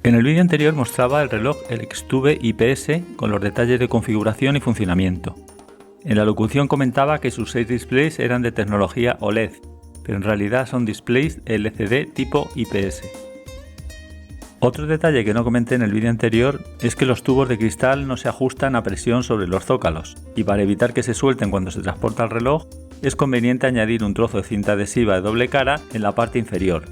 En el vídeo anterior mostraba el reloj Xtube IPS con los detalles de configuración y funcionamiento. En la locución comentaba que sus 6 displays eran de tecnología OLED, pero en realidad son displays LCD tipo IPS. Otro detalle que no comenté en el vídeo anterior es que los tubos de cristal no se ajustan a presión sobre los zócalos, y para evitar que se suelten cuando se transporta el reloj, es conveniente añadir un trozo de cinta adhesiva de doble cara en la parte inferior.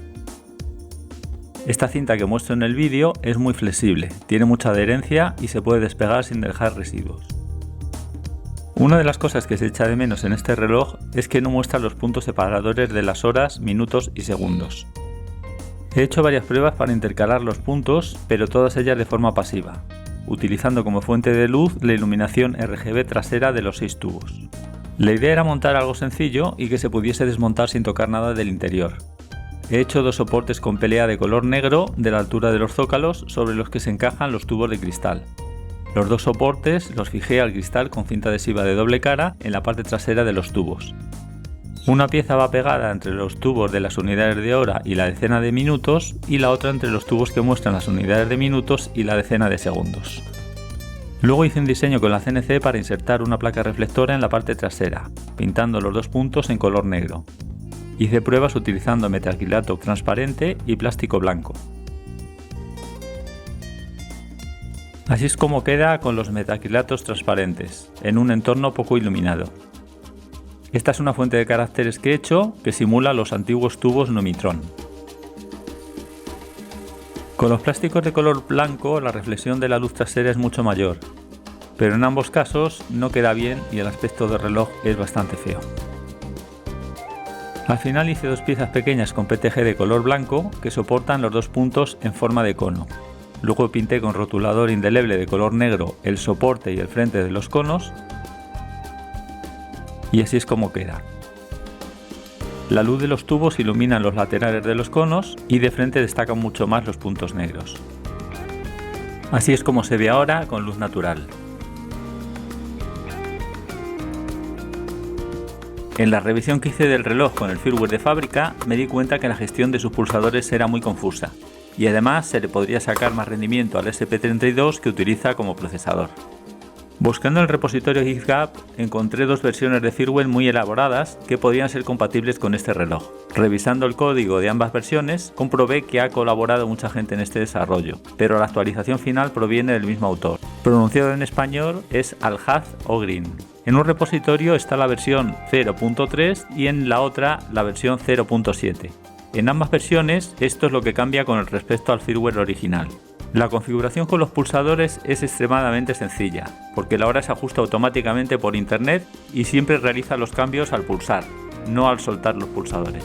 Esta cinta que muestro en el vídeo es muy flexible, tiene mucha adherencia y se puede despegar sin dejar residuos. Una de las cosas que se echa de menos en este reloj es que no muestra los puntos separadores de las horas, minutos y segundos. He hecho varias pruebas para intercalar los puntos, pero todas ellas de forma pasiva, utilizando como fuente de luz la iluminación RGB trasera de los 6 tubos. La idea era montar algo sencillo y que se pudiese desmontar sin tocar nada del interior. He hecho 2 soportes con pelea de color negro de la altura de los zócalos sobre los que se encajan los tubos de cristal. Los 2 soportes los fijé al cristal con cinta adhesiva de doble cara en la parte trasera de los tubos. Una pieza va pegada entre los tubos de las unidades de hora y la decena de minutos y la otra entre los tubos que muestran las unidades de minutos y la decena de segundos. Luego hice un diseño con la CNC para insertar una placa reflectora en la parte trasera, pintando los 2 puntos en color negro. Hice pruebas utilizando metacrilato transparente y plástico blanco. Así es como queda con los metacrilatos transparentes, en un entorno poco iluminado. Esta es una fuente de caracteres que he hecho que simula los antiguos tubos Numitron. Con los plásticos de color blanco la reflexión de la luz trasera es mucho mayor, pero en ambos casos no queda bien y el aspecto del reloj es bastante feo. Al final hice 2 piezas pequeñas con PTG de color blanco que soportan los 2 puntos en forma de cono. Luego pinté con rotulador indeleble de color negro el soporte y el frente de los conos y así es como queda. La luz de los tubos ilumina los laterales de los conos y de frente destacan mucho más los puntos negros. Así es como se ve ahora con luz natural. En la revisión que hice del reloj con el firmware de fábrica me di cuenta que la gestión de sus pulsadores era muy confusa y además se le podría sacar más rendimiento al SP32 que utiliza como procesador. Buscando en el repositorio GitHub encontré 2 versiones de firmware muy elaboradas que podían ser compatibles con este reloj. Revisando el código de ambas versiones comprobé que ha colaborado mucha gente en este desarrollo, pero la actualización final proviene del mismo autor. Pronunciado en español es Alhaz Ogrin. En un repositorio está la versión 0.3 y en la otra la versión 0.7. En ambas versiones esto es lo que cambia con respecto al firmware original. La configuración con los pulsadores es extremadamente sencilla, porque la hora se ajusta automáticamente por internet y siempre realiza los cambios al pulsar, no al soltar los pulsadores.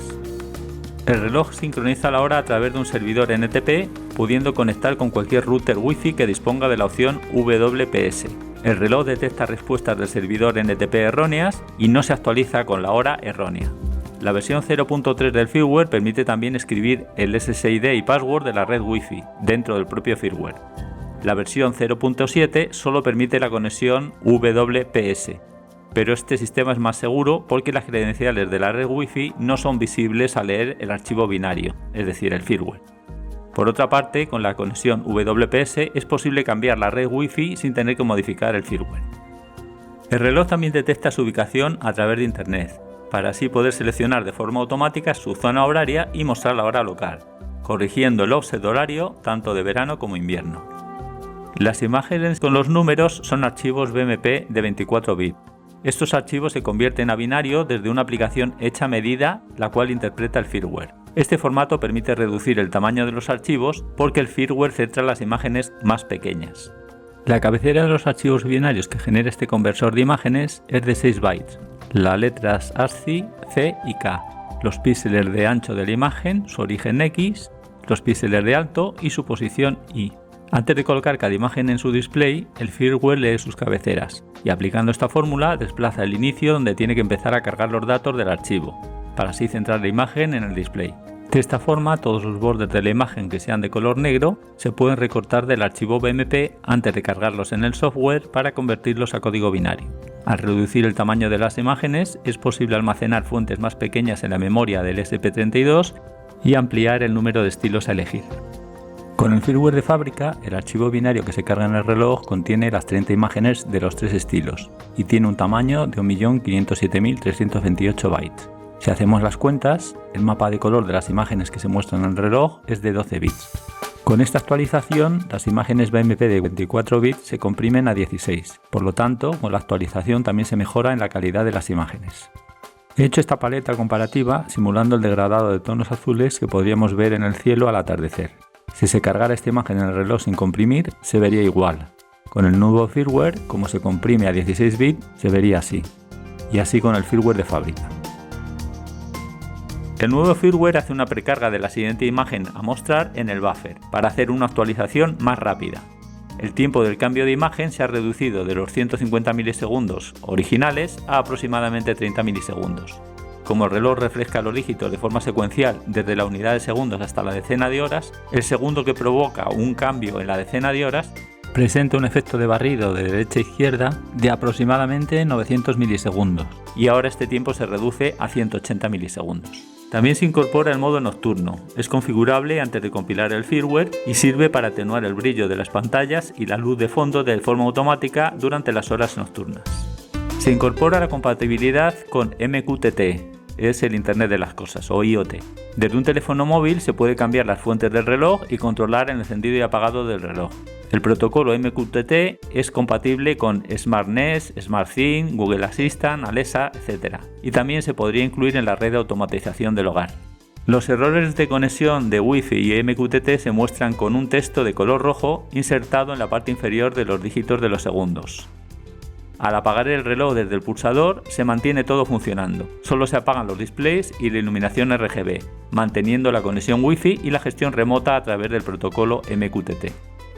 El reloj sincroniza la hora a través de un servidor NTP, pudiendo conectar con cualquier router Wi-Fi que disponga de la opción WPS. El reloj detecta respuestas del servidor NTP erróneas y no se actualiza con la hora errónea. La versión 0.3 del firmware permite también escribir el SSID y password de la red Wi-Fi dentro del propio firmware. La versión 0.7 solo permite la conexión WPS, pero este sistema es más seguro porque las credenciales de la red Wi-Fi no son visibles al leer el archivo binario, es decir, el firmware. Por otra parte, con la conexión WPS es posible cambiar la red Wi-Fi sin tener que modificar el firmware. El reloj también detecta su ubicación a través de Internet, para así poder seleccionar de forma automática su zona horaria y mostrar la hora local, corrigiendo el offset horario tanto de verano como invierno. Las imágenes con los números son archivos BMP de 24 bits. Estos archivos se convierten a binario desde una aplicación hecha a medida, la cual interpreta el firmware. Este formato permite reducir el tamaño de los archivos porque el firmware centra las imágenes más pequeñas. La cabecera de los archivos binarios que genera este conversor de imágenes es de 6 bytes. Las letras ASCII, C y K, los píxeles de ancho de la imagen, su origen X, los píxeles de alto y su posición Y. Antes de colocar cada imagen en su display, el firmware lee sus cabeceras y aplicando esta fórmula desplaza el inicio donde tiene que empezar a cargar los datos del archivo, para así centrar la imagen en el display. De esta forma, todos los bordes de la imagen que sean de color negro se pueden recortar del archivo BMP antes de cargarlos en el software para convertirlos a código binario. Al reducir el tamaño de las imágenes, es posible almacenar fuentes más pequeñas en la memoria del SP32 y ampliar el número de estilos a elegir. Con el firmware de fábrica, el archivo binario que se carga en el reloj contiene las 30 imágenes de los 3 estilos y tiene un tamaño de 1.507.328 bytes. Si hacemos las cuentas, el mapa de color de las imágenes que se muestran en el reloj es de 12 bits. Con esta actualización, las imágenes BMP de 24 bits se comprimen a 16, por lo tanto, con la actualización también se mejora en la calidad de las imágenes. He hecho esta paleta comparativa simulando el degradado de tonos azules que podríamos ver en el cielo al atardecer. Si se cargara esta imagen en el reloj sin comprimir, se vería igual. Con el nuevo firmware, como se comprime a 16 bits, se vería así. Y así con el firmware de fábrica. El nuevo firmware hace una precarga de la siguiente imagen a mostrar en el buffer, para hacer una actualización más rápida. El tiempo del cambio de imagen se ha reducido de los 150 milisegundos originales a aproximadamente 30 milisegundos. Como el reloj refresca los dígitos de forma secuencial desde la unidad de segundos hasta la decena de horas, el segundo que provoca un cambio en la decena de horas presenta un efecto de barrido de derecha a izquierda de aproximadamente 900 milisegundos, y ahora este tiempo se reduce a 180 milisegundos. También se incorpora el modo nocturno, es configurable antes de compilar el firmware y sirve para atenuar el brillo de las pantallas y la luz de fondo de forma automática durante las horas nocturnas. Se incorpora la compatibilidad con MQTT, es el Internet de las Cosas o IoT. Desde un teléfono móvil se puede cambiar las fuentes del reloj y controlar el encendido y apagado del reloj. El protocolo MQTT es compatible con SmartNest, SmartThings, Google Assistant, Alexa, etc. Y también se podría incluir en la red de automatización del hogar. Los errores de conexión de Wi-Fi y MQTT se muestran con un texto de color rojo insertado en la parte inferior de los dígitos de los segundos. Al apagar el reloj desde el pulsador, se mantiene todo funcionando. Solo se apagan los displays y la iluminación RGB, manteniendo la conexión Wi-Fi y la gestión remota a través del protocolo MQTT.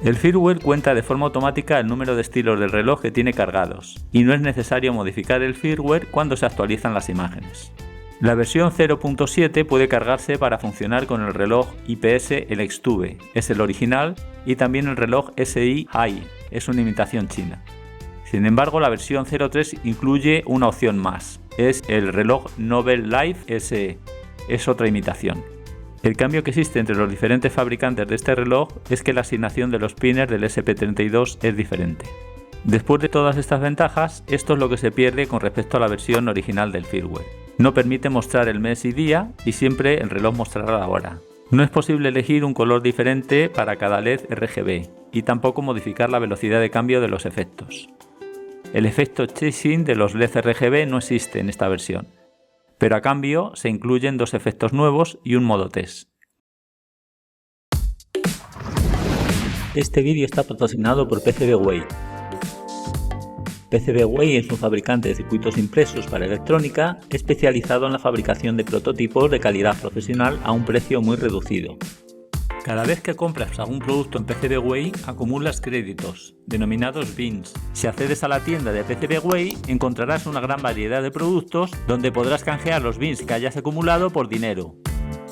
El firmware cuenta de forma automática el número de estilos del reloj que tiene cargados, y no es necesario modificar el firmware cuando se actualizan las imágenes. La versión 0.7 puede cargarse para funcionar con el reloj IPS el Xtube, es el original, y también el reloj SI High, es una imitación china. Sin embargo, la versión 0.3 incluye una opción más, es el reloj Nobel Life SE, es otra imitación. El cambio que existe entre los diferentes fabricantes de este reloj es que la asignación de los pines del SP32 es diferente. Después de todas estas ventajas, esto es lo que se pierde con respecto a la versión original del firmware. No permite mostrar el mes y día y siempre el reloj mostrará la hora. No es posible elegir un color diferente para cada LED RGB y tampoco modificar la velocidad de cambio de los efectos. El efecto chasing de los LED RGB no existe en esta versión, pero a cambio se incluyen dos efectos nuevos y un modo test. Este vídeo está patrocinado por PCBWay. PCBWay es un fabricante de circuitos impresos para electrónica especializado en la fabricación de prototipos de calidad profesional a un precio muy reducido. Cada vez que compras algún producto en PCBWay acumulas créditos, denominados bins. Si accedes a la tienda de PCBWay encontrarás una gran variedad de productos donde podrás canjear los bins que hayas acumulado por dinero.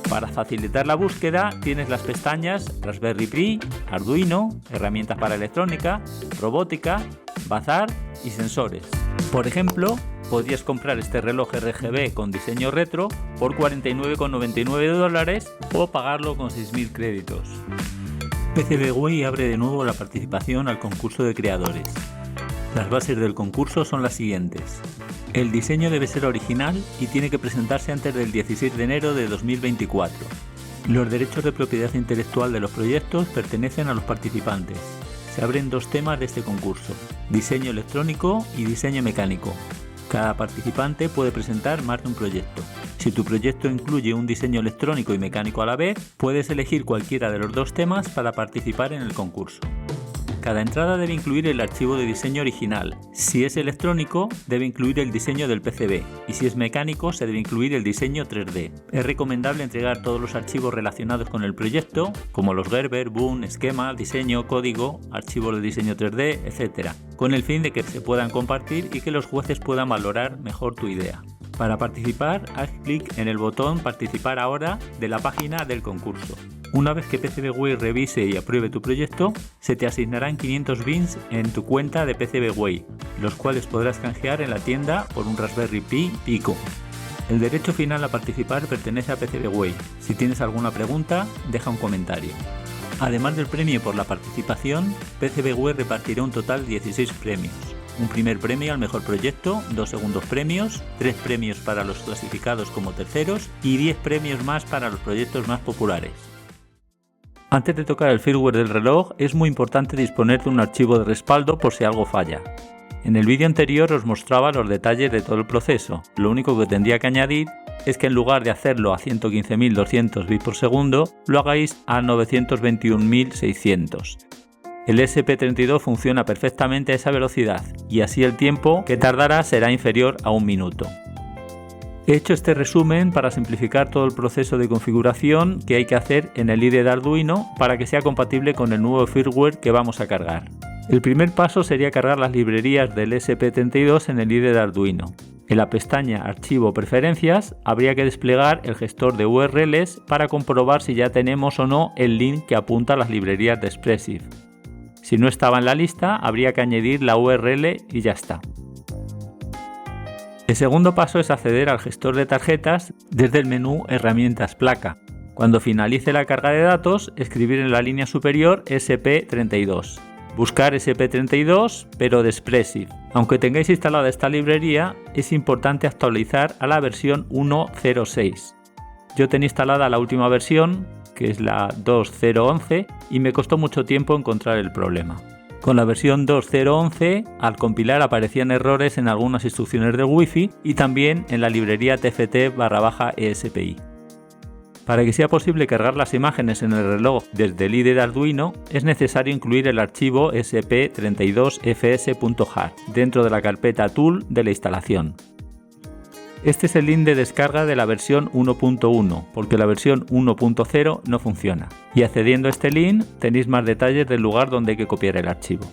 Para facilitar la búsqueda tienes las pestañas Raspberry Pi, Arduino, herramientas para electrónica, robótica, bazar y sensores. Por ejemplo, podrías comprar este reloj RGB con diseño retro por $49,99 o pagarlo con 6.000 créditos. PCBWay abre de nuevo la participación al concurso de creadores. Las bases del concurso son las siguientes. El diseño debe ser original y tiene que presentarse antes del 16 de enero de 2024. Los derechos de propiedad intelectual de los proyectos pertenecen a los participantes. Se abren dos temas de este concurso, diseño electrónico y diseño mecánico. Cada participante puede presentar más de un proyecto. Si tu proyecto incluye un diseño electrónico y mecánico a la vez, puedes elegir cualquiera de los dos temas para participar en el concurso. Cada entrada debe incluir el archivo de diseño original. Si es electrónico, debe incluir el diseño del PCB, y si es mecánico, se debe incluir el diseño 3D. Es recomendable entregar todos los archivos relacionados con el proyecto, como los Gerber, Boom, esquema, diseño, código, archivos de diseño 3D, etc., con el fin de que se puedan compartir y que los jueces puedan valorar mejor tu idea. Para participar, haz clic en el botón Participar ahora de la página del concurso. Una vez que PCBWay revise y apruebe tu proyecto, se te asignarán 500 bins en tu cuenta de PCBWay, los cuales podrás canjear en la tienda por un Raspberry Pi Pico. El derecho final a participar pertenece a PCBWay. Si tienes alguna pregunta, deja un comentario. Además del premio por la participación, PCBWare repartirá un total de 16 premios. Un primer premio al mejor proyecto, 2 segundos premios, 3 premios para los clasificados como terceros y 10 premios más para los proyectos más populares. Antes de tocar el firmware del reloj, es muy importante disponer de un archivo de respaldo por si algo falla. En el vídeo anterior os mostraba los detalles de todo el proceso. Lo único que tendría que añadir es que en lugar de hacerlo a 115.200 bits por segundo, lo hagáis a 921.600. El SP32 funciona perfectamente a esa velocidad y así el tiempo que tardará será inferior a 1 minuto. He hecho este resumen para simplificar todo el proceso de configuración que hay que hacer en el IDE de Arduino para que sea compatible con el nuevo firmware que vamos a cargar. El primer paso sería cargar las librerías del SP32 en el IDE de Arduino. En la pestaña Archivo Preferencias habría que desplegar el gestor de URLs para comprobar si ya tenemos o no el link que apunta a las librerías de Espressif. Si no estaba en la lista, habría que añadir la URL y ya está. El segundo paso es acceder al gestor de tarjetas desde el menú Herramientas Placa. Cuando finalice la carga de datos, escribir en la línea superior SP32. Buscar SP32 pero de Espressif. Aunque tengáis instalada esta librería, es importante actualizar a la versión 1.0.6. Yo tenía instalada la última versión, que es la 2.0.11, y me costó mucho tiempo encontrar el problema. Con la versión 2.0.11, al compilar aparecían errores en algunas instrucciones del Wi-Fi y también en la librería tft/espi. Para que sea posible cargar las imágenes en el reloj desde el IDE de Arduino, es necesario incluir el archivo sp32fs.jar dentro de la carpeta Tool de la instalación. Este es el link de descarga de la versión 1.1, porque la versión 1.0 no funciona. Y accediendo a este link tenéis más detalles del lugar donde hay que copiar el archivo.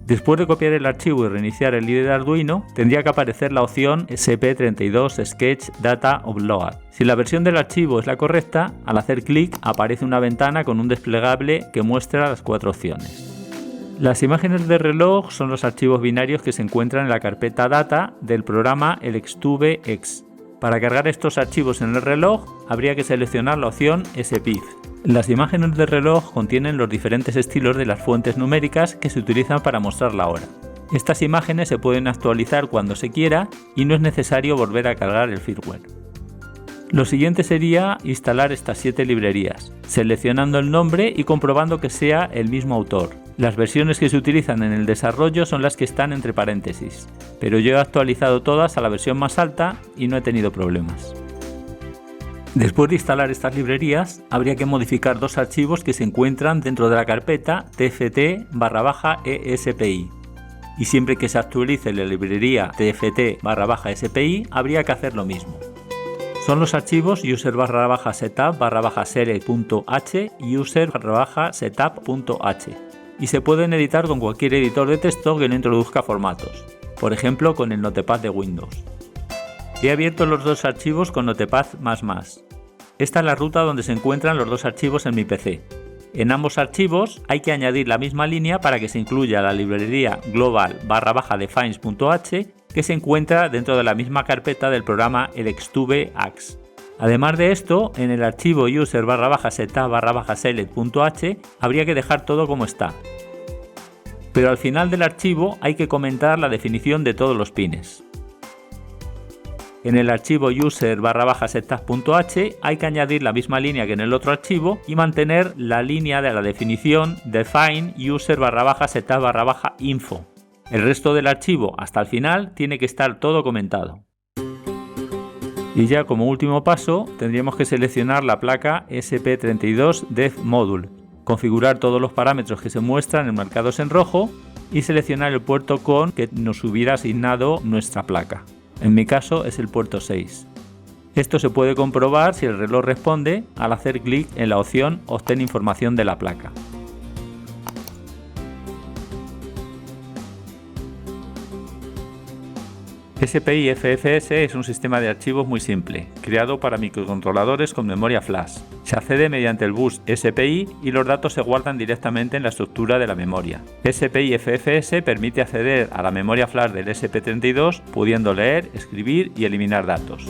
Después de copiar el archivo y reiniciar el IDE de Arduino, tendría que aparecer la opción SP32 Sketch Data Upload. Si la versión del archivo es la correcta, al hacer clic aparece una ventana con un desplegable que muestra las 4 opciones. Las imágenes de reloj son los archivos binarios que se encuentran en la carpeta Data del programa ElexTubeX. Para cargar estos archivos en el reloj, habría que seleccionar la opción SPIF. Las imágenes de reloj contienen los diferentes estilos de las fuentes numéricas que se utilizan para mostrar la hora. Estas imágenes se pueden actualizar cuando se quiera y no es necesario volver a cargar el firmware. Lo siguiente sería instalar estas 7 librerías, seleccionando el nombre y comprobando que sea el mismo autor. Las versiones que se utilizan en el desarrollo son las que están entre paréntesis, pero yo he actualizado todas a la versión más alta y no he tenido problemas. Después de instalar estas librerías, habría que modificar 2 archivos que se encuentran dentro de la carpeta tft/espi. Y siempre que se actualice la librería tft/espi, habría que hacer lo mismo. Son los archivos user/setup/select.h y user/setup.h. Y se pueden editar con cualquier editor de texto que no introduzca formatos, por ejemplo con el Notepad de Windows. He abierto los 2 archivos con Notepad++. Esta es la ruta donde se encuentran los 2 archivos en mi PC. En ambos archivos hay que añadir la misma línea para que se incluya la librería global/defines.h que se encuentra dentro de la misma carpeta del programa ElexTubeX. Además de esto, en el archivo user/setup/select.h habría que dejar todo como está. Pero al final del archivo hay que comentar la definición de todos los pines. En el archivo user/setup.h hay que añadir la misma línea que en el otro archivo y mantener la línea de la definición define user/setup/info. El resto del archivo hasta el final tiene que estar todo comentado. Y ya como último paso tendríamos que seleccionar la placa SP32 Dev Module, configurar todos los parámetros que se muestran enmarcados en rojo y seleccionar el puerto con que nos hubiera asignado nuestra placa. En mi caso es el puerto 6. Esto se puede comprobar si el reloj responde al hacer clic en la opción Obtén información de la placa. SPI FFS es un sistema de archivos muy simple, creado para microcontroladores con memoria flash. Se accede mediante el bus SPI y los datos se guardan directamente en la estructura de la memoria. SPI FFS permite acceder a la memoria flash del SP32 pudiendo leer, escribir y eliminar datos.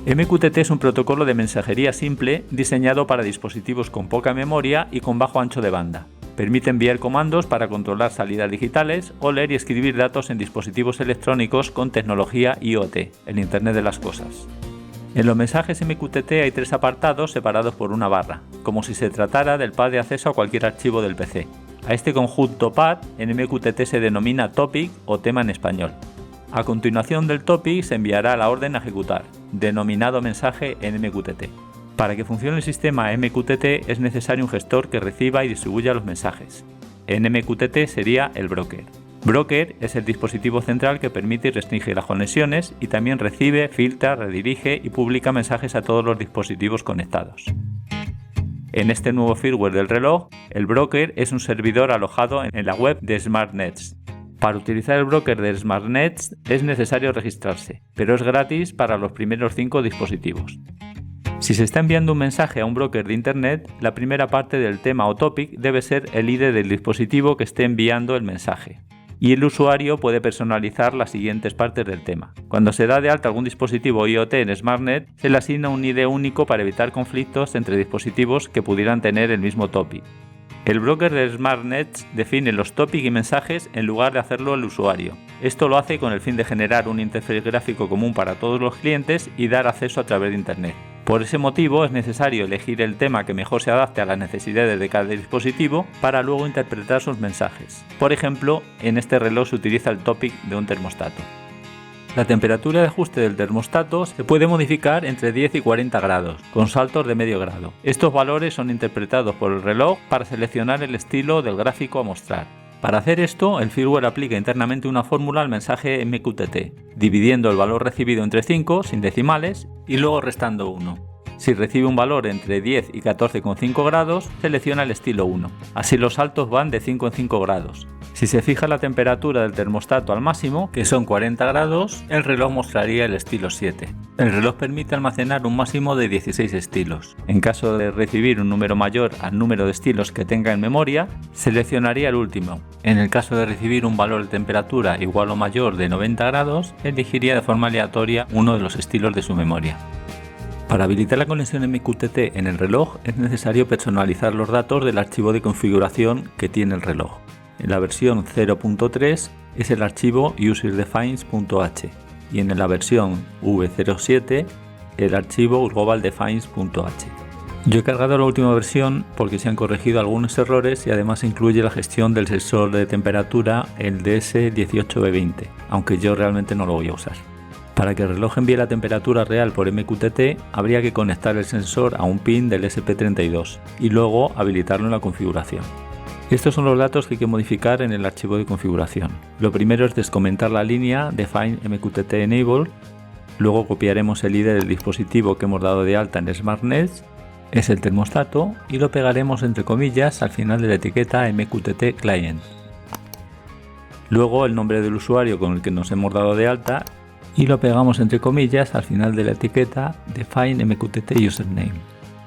MQTT es un protocolo de mensajería simple diseñado para dispositivos con poca memoria y con bajo ancho de banda. Permite enviar comandos para controlar salidas digitales o leer y escribir datos en dispositivos electrónicos con tecnología IoT, el Internet de las Cosas. En los mensajes MQTT hay 3 apartados separados por una barra, como si se tratara del pad de acceso a cualquier archivo del PC. A este conjunto pad en MQTT se denomina topic o tema en español. A continuación del topic se enviará la orden a ejecutar, denominado mensaje en MQTT. Para que funcione el sistema MQTT es necesario un gestor que reciba y distribuya los mensajes. En MQTT sería el broker. Broker es el dispositivo central que permite y restringe las conexiones y también recibe, filtra, redirige y publica mensajes a todos los dispositivos conectados. En este nuevo firmware del reloj, el broker es un servidor alojado en la web de SmartNets. Para utilizar el broker de SmartNets es necesario registrarse, pero es gratis para los primeros 5 dispositivos. Si se está enviando un mensaje a un broker de Internet, la primera parte del tema o topic debe ser el ID del dispositivo que esté enviando el mensaje. Y el usuario puede personalizar las siguientes partes del tema. Cuando se da de alta algún dispositivo IoT en SmartNet, se le asigna un ID único para evitar conflictos entre dispositivos que pudieran tener el mismo topic. El broker de SmartNets define los topics y mensajes en lugar de hacerlo el usuario. Esto lo hace con el fin de generar un interfaz gráfico común para todos los clientes y dar acceso a través de Internet. Por ese motivo es necesario elegir el tema que mejor se adapte a las necesidades de cada dispositivo para luego interpretar sus mensajes. Por ejemplo, en este reloj se utiliza el topic de un termostato. La temperatura de ajuste del termostato se puede modificar entre 10 y 40 grados, con saltos de medio grado. Estos valores son interpretados por el reloj para seleccionar el estilo del gráfico a mostrar. Para hacer esto, el firmware aplica internamente una fórmula al mensaje MQTT, dividiendo el valor recibido entre 5, sin decimales, y luego restando 1. Si recibe un valor entre 10 y 14,5 grados, selecciona el estilo 1. Así los saltos van de 5 en 5 grados. Si se fija la temperatura del termostato al máximo, que son 40 grados, el reloj mostraría el estilo 7. El reloj permite almacenar un máximo de 16 estilos. En caso de recibir un número mayor al número de estilos que tenga en memoria, seleccionaría el último. En el caso de recibir un valor de temperatura igual o mayor de 90 grados, elegiría de forma aleatoria uno de los estilos de su memoria. Para habilitar la conexión MQTT en el reloj es necesario personalizar los datos del archivo de configuración que tiene el reloj. En la versión 0.3 es el archivo userdefines.h y en la versión v07 el archivo globaldefines.h. Yo he cargado la última versión porque se han corregido algunos errores y además incluye la gestión del sensor de temperatura, el DS18B20, aunque yo realmente no lo voy a usar. Para que el reloj envíe la temperatura real por MQTT habría que conectar el sensor a un pin del SP32 y luego habilitarlo en la configuración. Estos son los datos que hay que modificar en el archivo de configuración. Lo primero es descomentar la línea define MQTT enable, luego copiaremos el ID del dispositivo que hemos dado de alta en SmartNets, es el termostato, y lo pegaremos entre comillas al final de la etiqueta MQTT client. Luego el nombre del usuario con el que nos hemos dado de alta y lo pegamos entre comillas al final de la etiqueta define MQTT username.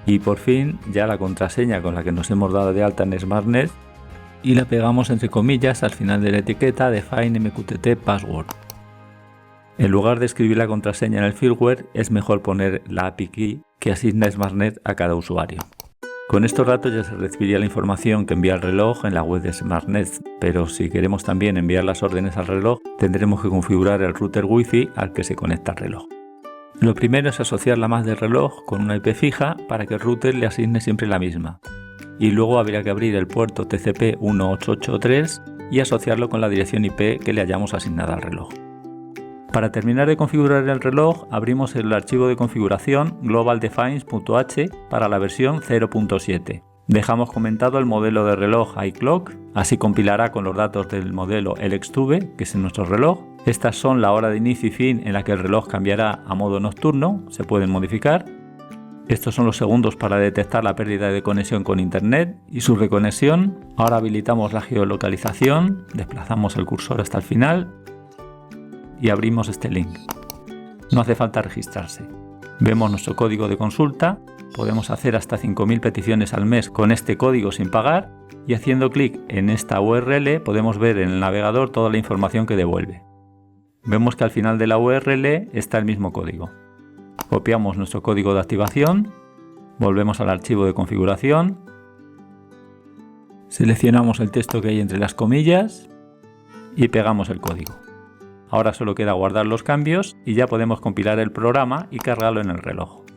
Y por fin ya la contraseña con la que nos hemos dado de alta en SmartNet y la pegamos entre comillas al final de la etiqueta define MQTT password. En lugar de escribir la contraseña en el firmware es mejor poner la API key que asigna SmartNet a cada usuario. Con estos datos ya se recibiría la información que envía el reloj en la web de SmartNet, pero si queremos también enviar las órdenes al reloj tendremos que configurar el router Wi-Fi al que se conecta el reloj. Lo primero es asociar la MAC del reloj con una IP fija para que el router le asigne siempre la misma. Y luego habría que abrir el puerto TCP 1883 y asociarlo con la dirección IP que le hayamos asignado al reloj. Para terminar de configurar el reloj, abrimos el archivo de configuración globaldefines.h para la versión 0.7. Dejamos comentado el modelo de reloj iClock, así compilará con los datos del modelo LXTube, que es nuestro reloj. Estas son la hora de inicio y fin en la que el reloj cambiará a modo nocturno, se pueden modificar. Estos son los segundos para detectar la pérdida de conexión con Internet y su reconexión. Ahora habilitamos la geolocalización, desplazamos el cursor hasta el final y abrimos este link. No hace falta registrarse. Vemos nuestro código de consulta, podemos hacer hasta 5.000 peticiones al mes con este código sin pagar y haciendo clic en esta URL podemos ver en el navegador toda la información que devuelve. Vemos que al final de la URL está el mismo código. Copiamos nuestro código de activación, volvemos al archivo de configuración, seleccionamos el texto que hay entre las comillas y pegamos el código. Ahora solo queda guardar los cambios y ya podemos compilar el programa y cargarlo en el reloj.